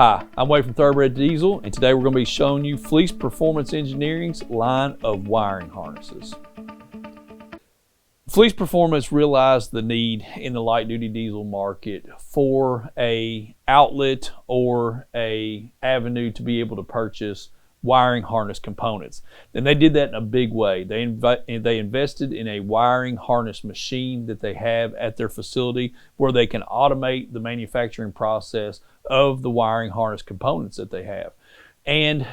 Hi, I'm Wade from Thoroughbred Diesel, and today we're going to be showing you Fleece Performance Engineering's line of wiring harnesses. Fleece Performance realized the need in the light-duty diesel market for a outlet or a avenue to be able to purchase wiring harness components. And they did that in a big way. They invested in a wiring harness machine that they have at their facility where they can automate the manufacturing process of the wiring harness components that they have. And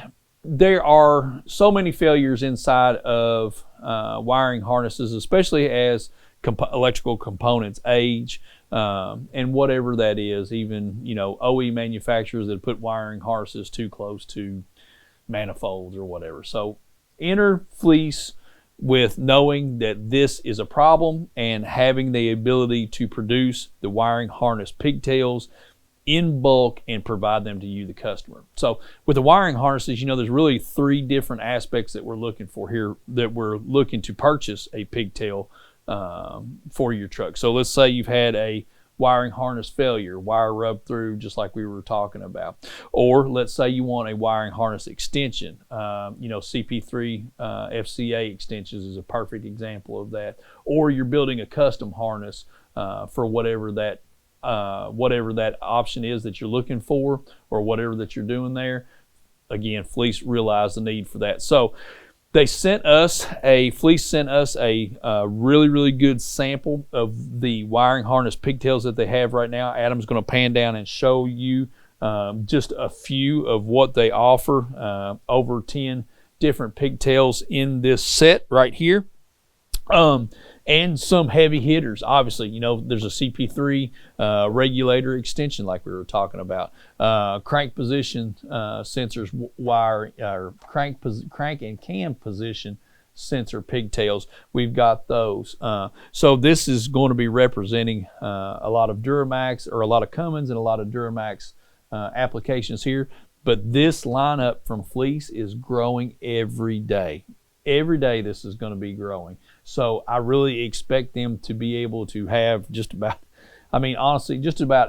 there are so many failures inside of wiring harnesses, especially as electrical components age, and whatever that is, even OE manufacturers that put wiring harnesses too close to manifolds or whatever. So enter Fleece with knowing that this is a problem and having the ability to produce the wiring harness pigtails in bulk and provide them to you, the customer. So with the wiring harnesses, there's really three different aspects that we're looking for here, that we're looking to purchase a pigtail for your truck. So let's say you've had a wiring harness failure, wire rub through, just like we were talking about. Or let's say you want a wiring harness extension. CP3 FCA extensions is a perfect example of that. Or you're building a custom harness for whatever that option is that you're looking for, or whatever that you're doing there. Again, Fleece realized the need for that. So Fleece sent us a really, really good sample of the wiring harness pigtails that they have right now. Adam's going to pan down and show you just a few of what they offer. Over 10 different pigtails in this set right here. And some heavy hitters. Obviously, there's a CP3 regulator extension like we were talking about. Crank position sensors, wire, or crank and cam position sensor pigtails. We've got those. So this is going to be representing a lot of Duramax, or a lot of Cummins and a lot of Duramax applications here. But this lineup from Fleece is growing every day. Every day this is going to be growing. So I really expect them to be able to have just about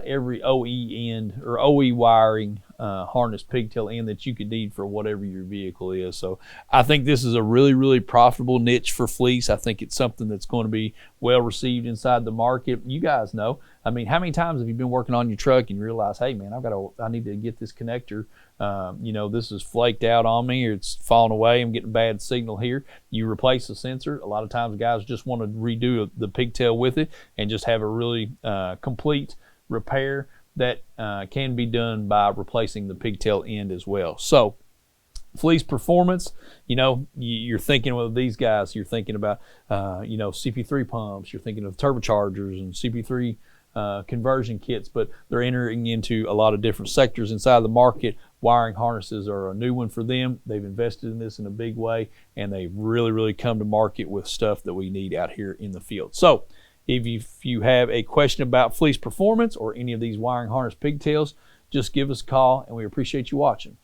every OE end or OE wiring harness pigtail end that you could need for whatever your vehicle is. So I think this is a really, really profitable niche for Fleece. I think it's something that's going to be well received inside the market. You guys know, how many times have you been working on your truck and you realize, hey man, I need to get this connector. This is flaked out on me, or it's falling away. I'm getting bad signal here. You replace the sensor. A lot of times guys just want to redo the pigtail with it and just have a really complete repair that can be done by replacing the pigtail end as well. So Fleece Performance, you're thinking with these guys, you're thinking about CP3 pumps, you're thinking of turbochargers and CP3 conversion kits, but they're entering into a lot of different sectors inside the market. Wiring harnesses are a new one for them. They've invested in this in a big way, and they've really, really come to market with stuff that we need out here in the field. So if you have a question about Fleece Performance or any of these wiring harness pigtails, just give us a call, and we appreciate you watching.